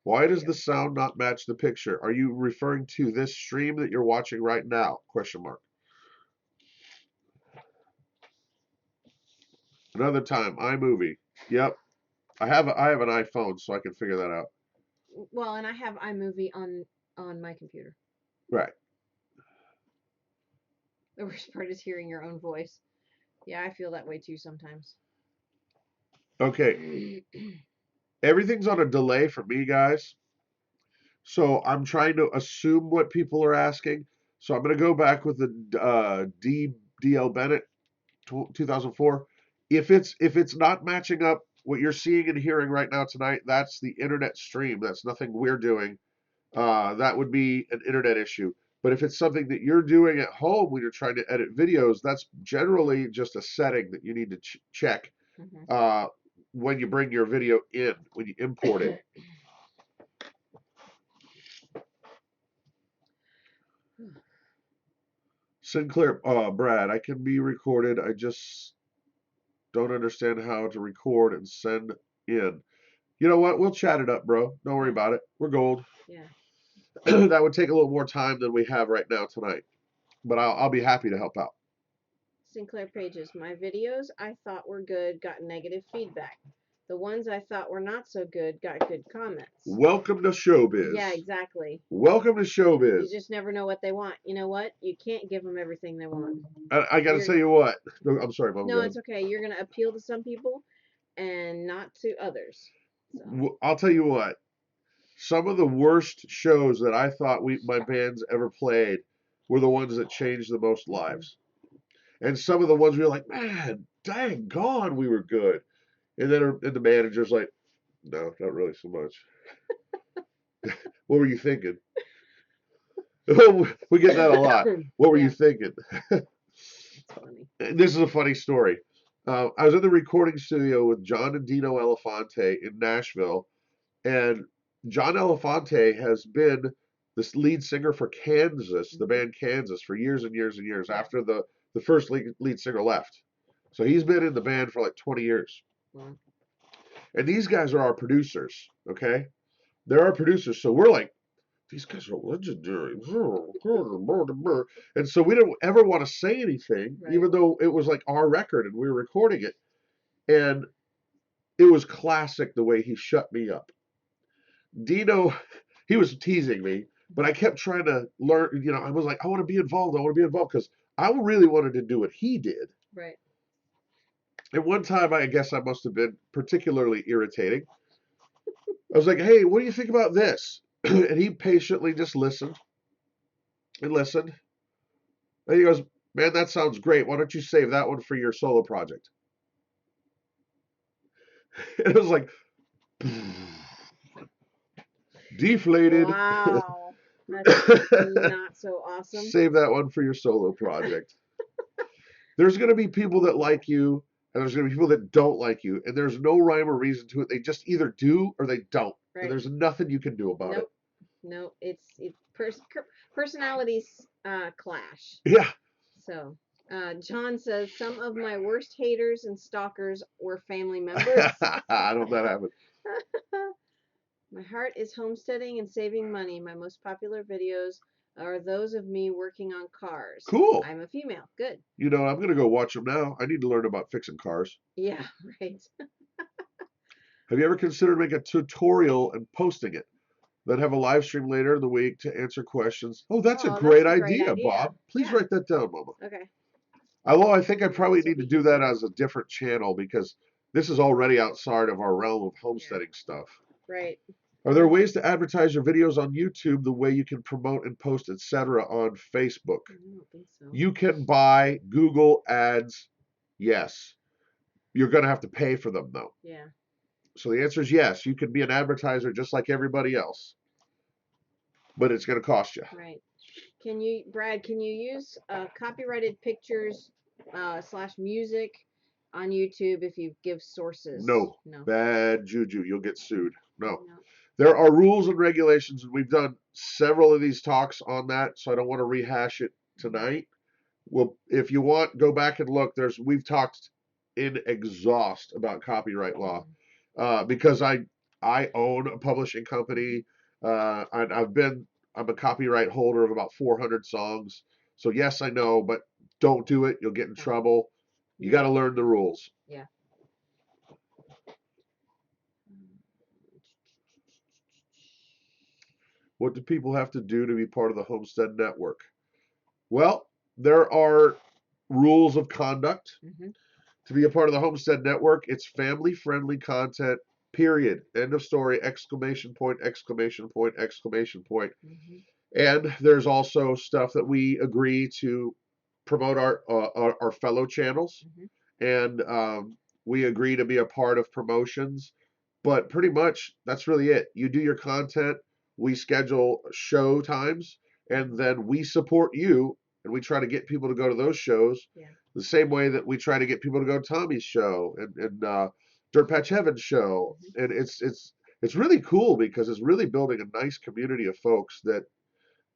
Why does the sound not match the picture? Are you referring to this stream that you're watching right now? Question mark. Another time, iMovie. Yep. I have an iPhone, so I can figure that out. Well, and I have iMovie on my computer. Right. The worst part is hearing your own voice. Yeah, I feel that way too sometimes. Okay. Everything's on a delay for me, guys. So I'm trying to assume what people are asking. So I'm going to go back with the DL Bennett 2004. If it's not matching up what you're seeing and hearing right now tonight, that's the internet stream. That's nothing we're doing. That would be an internet issue. But if it's something that you're doing at home when you're trying to edit videos, that's generally just a setting that you need to check when you bring your video in, when you import it. Sinclair, Brad, I can be recorded. I just don't understand how to record and send in. You know what? We'll chat it up, bro. Don't worry about it. We're gold. Yeah. That would take a little more time than we have right now tonight, but I'll be happy to help out. Sinclair Pages, my videos I thought were good got negative feedback. The ones I thought were not so good got good comments. Welcome to showbiz. Yeah, exactly. Welcome to showbiz. You just never know what they want. You know what? You can't give them everything they want. I got to tell you what. No, I'm sorry, Mom. No, it's okay. You're going to appeal to some people and not to others. So. I'll tell you what. Some of the worst shows that I thought my bands ever played were the ones that changed the most lives. And some of the ones we were like, man, dang gone, we were good. And then the manager's like, no, not really so much. What were you thinking? We get that a lot. What were you thinking? This is a funny story. I was in the recording studio with John and Dino Elefante in Nashville, and John Elefante has been this lead singer for Kansas, the band Kansas, for years and years and years after the first lead singer left. So he's been in the band for like 20 years. And these guys are our producers, okay? They're our producers. So we're like, these guys are legendary. And so we don't ever want to say anything, even though it was like our record and we were recording it. And it was classic the way he shut me up. Dino, he was teasing me, but I kept trying to learn. I was like, I want to be involved. I want to be involved because I really wanted to do what he did. Right. And one time, I guess I must have been particularly irritating. I was like, hey, what do you think about this? And he patiently just listened and listened. And he goes, man, that sounds great. Why don't you save that one for your solo project? And it was like, deflated. Wow. That's not so awesome. Save that one for your solo project. There's going to be people that like you, and there's going to be people that don't like you, and there's no rhyme or reason to it. They just either do or they don't. Right. And there's nothing you can do about it. No, it's personalities clash. Yeah. So, John says some of my worst haters and stalkers were family members. I don't know that happened. My heart is homesteading and saving money. My most popular videos are those of me working on cars. Cool. I'm a female. Good. I'm going to go watch them now. I need to learn about fixing cars. Yeah, right. Have you ever considered making a tutorial and posting it? Then have a live stream later in the week to answer questions. Oh, that's a great idea, Bob. Please write that down, Mama. Okay. Although I think I probably need to do that as a different channel because this is already outside of our realm of homesteading stuff. Right. Are there ways to advertise your videos on YouTube the way you can promote and post, etc. on Facebook? I don't think so. You can buy Google ads. Yes. You're going to have to pay for them, though. Yeah. So the answer is yes. You can be an advertiser just like everybody else. But it's going to cost you. Right. Brad, can you use copyrighted pictures / music on YouTube if you give sources? No. Bad juju. You'll get sued. No. There are rules and regulations, and we've done several of these talks on that, so I don't want to rehash it tonight. Well, if you want, go back and look. We've talked in exhaust about copyright law because I own a publishing company. I'm a copyright holder of about 400 songs. So yes, I know, but don't do it. You'll get in trouble. You got to learn the rules. Yeah. What do people have to do to be part of the Homestead Network? Well, there are rules of conduct. To be a part of the Homestead Network, it's family-friendly content, period. End of story, exclamation point, exclamation point, exclamation point. And there's also stuff that we agree to promote our fellow channels. And we agree to be a part of promotions. But pretty much, that's really it. You do your content, we schedule show times, and then we support you, and we try to get people to go to those shows. The same way that we try to get people to go to Tommy's show and Dirt Patch Heaven's show. And it's really cool because it's really building a nice community of folks that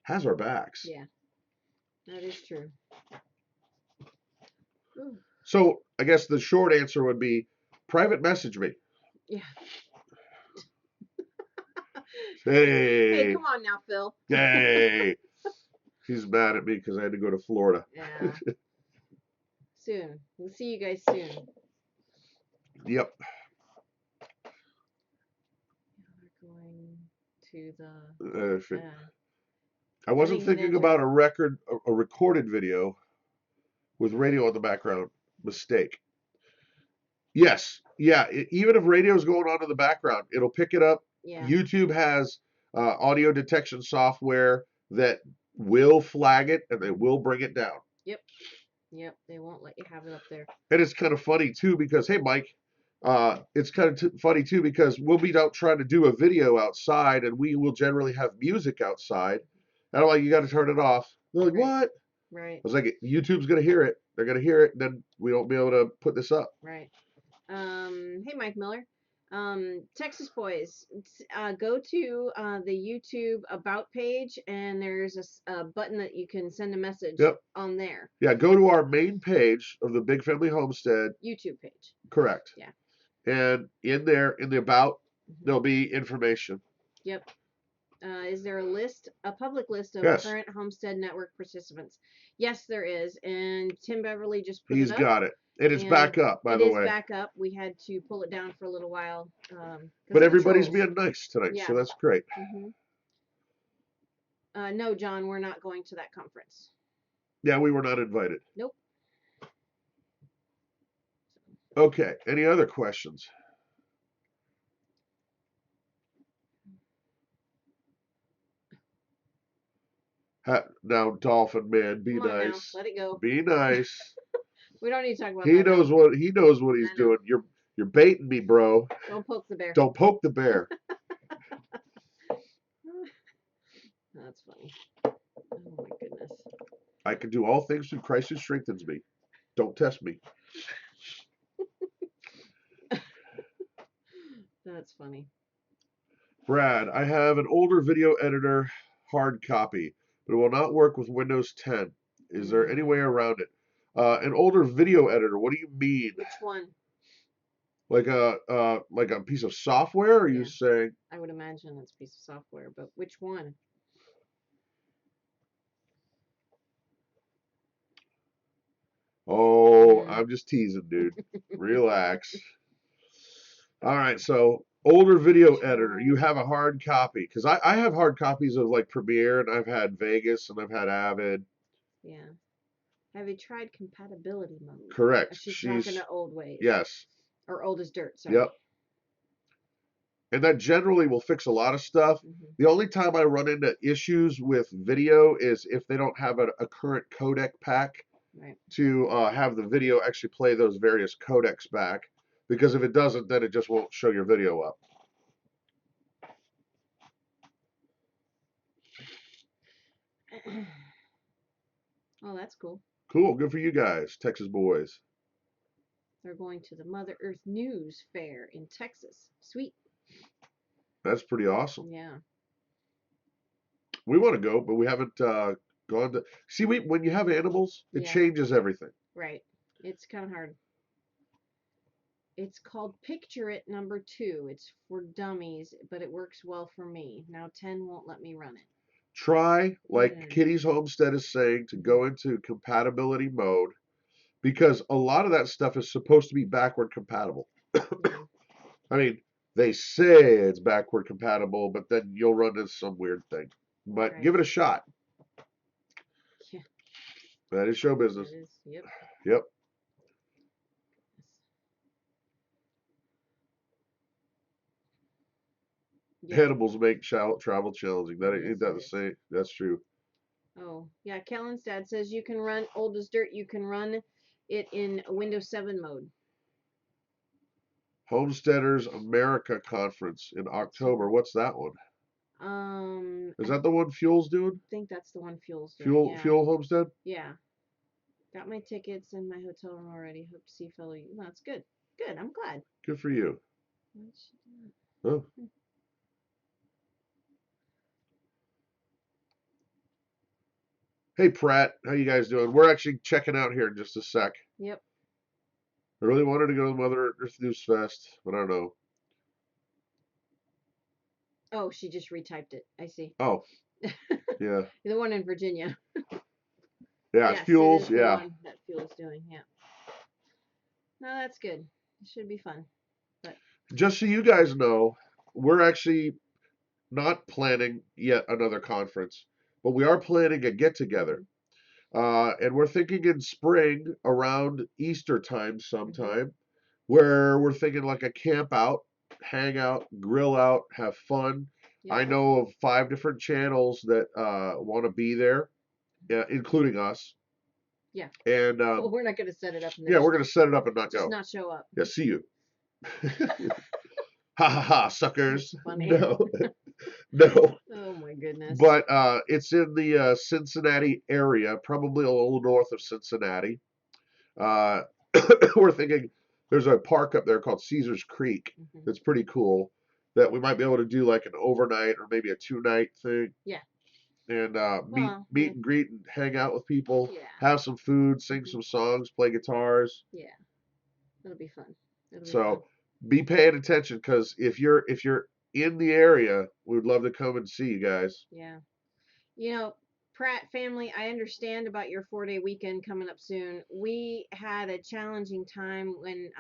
has our backs. Yeah, that is true. Ooh. So I guess the short answer would be private message me. Yeah. Hey, come on now, Phil. Hey. He's mad at me because I had to go to Florida. Yeah. Soon. We'll see you guys soon. Yep. We're going to the... I wasn't thinking about a recorded video with radio in the background. Mistake. Yes. Yeah. Even if radio is going on in the background, it'll pick it up. Yeah. YouTube has audio detection software that will flag it and they will bring it down. Yep. Yep. They won't let you have it up there. And it's kind of funny too because, hey, Mike, it's kind of funny too because we'll be out trying to do a video outside and we will generally have music outside. And I'm like, you got to turn it off. They're like, what? Right. I was like, YouTube's going to hear it. They're going to hear it. And then we won't be able to put this up. Right. Hey, Mike Miller. Texas Boys, go to the YouTube About page, and there's a button that you can send a message on there. Yeah, go to our main page of the Big Family Homestead. YouTube page. Correct. Yeah. And in there, in the About, there'll be information. Yep. Is there a public list of current Homestead Network participants? Yes, there is. And Tim Beverly just put it up. He's got it. And it's back up, by the way. It is back up. We had to pull it down for a little while. But everybody's being nice tonight, so that's great. No, John, we're not going to that conference. Yeah, we were not invited. Nope. Okay, any other questions? Now, Dolphin Man, be nice. Now. Let it go. Be nice. We don't need to talk about he knows what he's doing. You're baiting me, bro. Don't poke the bear. Don't poke the bear. That's funny. Oh my goodness. I can do all things through Christ who strengthens me. Don't test me. That's funny. Brad, I have an older video editor hard copy, but it will not work with Windows 10. Is there any way around it? An older video editor, what do you mean? Which one? Like a piece of software, or are you saying? I would imagine it's a piece of software, but which one? Oh, I'm just teasing, dude. Relax. All right, so older video editor, you have a hard copy. Because I have hard copies of like Premiere, and I've had Vegas, and I've had Avid. Yeah. Have you tried compatibility mode? Correct. She's talking to old ways. Yes. Or old as dirt, sorry. Yep. And that generally will fix a lot of stuff. The only time I run into issues with video is if they don't have a current codec pack to have the video actually play those various codecs back. Because if it doesn't, then it just won't show your video up. Oh, that's cool. Cool. Good for you guys, Texas boys. They're going to the Mother Earth News Fair in Texas. Sweet. That's pretty awesome. Yeah. We want to go, but we haven't gone to... See, when you have animals, it changes everything. Right. It's kind of hard. It's called Picture It #2. It's for dummies, but it works well for me. Now 10 won't let me run it. Try, like Kitty's Homestead is saying, to go into compatibility mode, because a lot of that stuff is supposed to be backward compatible. I mean, They say it's backward compatible, but then you'll run into some weird thing. But give it a shot. Yeah. That is show business. It is. Yep. Yep. Yeah. Animals make travel challenging. That ain't that the same? That's true. Oh, yeah. Kellen's dad says you can run Old as Dirt. You can run it in Windows 7 mode. Homesteaders America Conference in October. What's that one? Is that the one Fuel's doing? I think that's the one Fuel's doing. Fuel Homestead? Yeah. Got my tickets in my hotel room already. Hope to see fellow you. No, that's good. Good. I'm glad. Good for you. Oh. Hey, Pratt. How you guys doing? We're actually checking out here in just a sec. Yep. I really wanted to go to the Mother Earth News Fest, but I don't know. Oh, she just retyped it. I see. Oh. Yeah. The one in Virginia. Yeah, yes, Fuels. it is Yeah. The one that Fuel's doing. Yeah. No, that's good. It should be fun. But just so you guys know, we're actually not planning yet another conference, but we are planning a get together. And we're thinking in spring around Easter time sometime, where we're thinking like a camp out, hang out, grill out, have fun. I know of 5 different channels that want to be there, including us. Yeah. And well, we're not going to set it up. Yeah, we're going to set it up and not just go. not show up. Yeah, see you. Ha ha ha, suckers. Funny. No. No. Oh my goodness. But it's in the Cincinnati area, probably a little north of Cincinnati. We're thinking there's a park up there called Caesar's Creek that's pretty cool, that we might be able to do like an overnight or maybe a 2-night thing. Yeah. And meet and greet and hang out with people. Yeah. Have some food, sing some songs, play guitars. Yeah. It'll be fun. Be paying attention, because if you're in the area, we'd love to come and see you guys. Yeah. You know, Pratt family, I understand about your 4-day weekend coming up soon. We had a challenging time when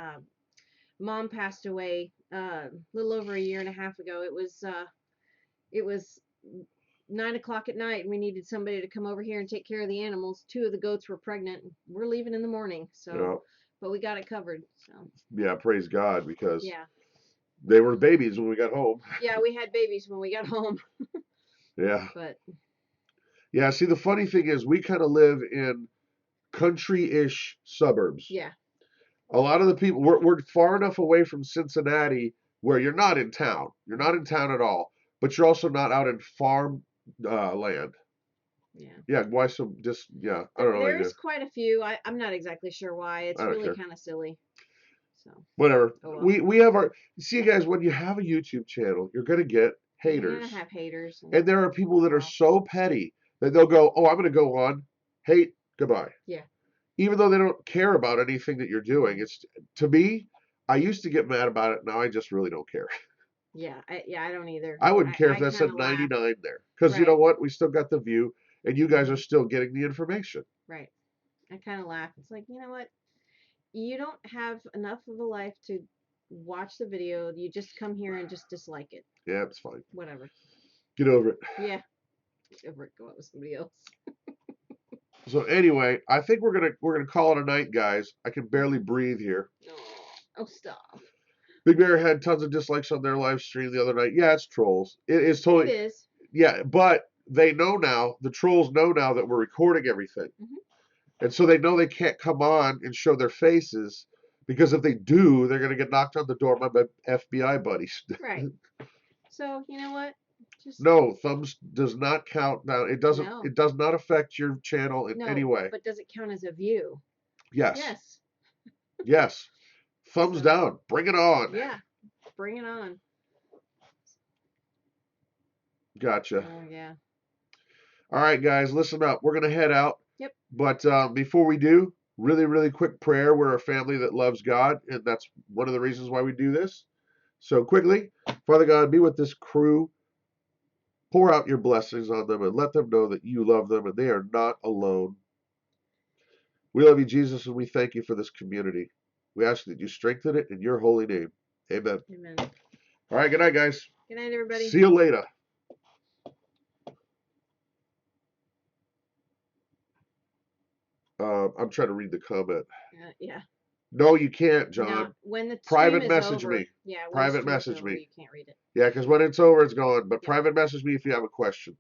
Mom passed away a little over a year and a half ago. It was 9 o'clock at night, and we needed somebody to come over here and take care of the animals. 2 of the goats were pregnant. We're leaving in the morning, so but we got it covered. So yeah, praise God, because they were babies when we got home. Yeah, we had babies when we got home. Yeah. But yeah, see, the funny thing is we kind of live in country-ish suburbs. Yeah. A lot of the people, we're far enough away from Cincinnati where you're not in town. You're not in town at all, but you're also not out in farm land. Yeah. Yeah, why so just, yeah, I don't know. There's quite a few. I'm not exactly sure why. It's really kind of silly. So whatever. Oh, well. We have our, see guys, when you have a YouTube channel, you're going to get haters. You're going to have haters. And there are people that are so petty that they'll go, oh, I'm going to go on, hate, goodbye. Yeah. Even though they don't care about anything that you're doing. It's, to me, I used to get mad about it. Now I just really don't care. Yeah, I don't either. I wouldn't care if that said 99 there. Because you know what? We still got the view, and you guys are still getting the information. Right. I kind of laugh. It's like, you know what? You don't have enough of a life to watch the video. You just come here and just dislike it. Yeah, it's fine. Whatever. Get over it. Yeah. Get over it. Go out with somebody else. So anyway, I think we're gonna call it a night, guys. I can barely breathe here. Oh, stop. Big Bear had tons of dislikes on their live stream the other night. Yeah, it's trolls. It is totally. It is. Yeah, but they know now. The trolls know now that we're recording everything, and so they know they can't come on and show their faces, because if they do, they're gonna get knocked on the door by my FBI buddies. Right. So you know what? No, thumbs does not count down. It doesn't. No. It does not affect your channel in any way. But does it count as a view? Yes. Yes. Yes. Thumbs down. Bring it on. Yeah. Bring it on. Gotcha. Oh yeah. All right, guys, listen up. We're gonna head out. Yep. But before we do, really, really quick prayer. We're a family that loves God, and that's one of the reasons why we do this. So quickly, Father God, be with this crew. Pour out your blessings on them and let them know that you love them and they are not alone. We love you, Jesus, and we thank you for this community. We ask that you strengthen it in your holy name. Amen. Amen. All right, good night, guys. Good night, everybody. See you later. I'm trying to read the comment. Yeah. No, you can't, John. No, when the private stream is message over, me. Yeah, when private the stream's message over, me. You can't read it. Yeah, because when it's over, it's gone. But Yeah. private message me if you have a question.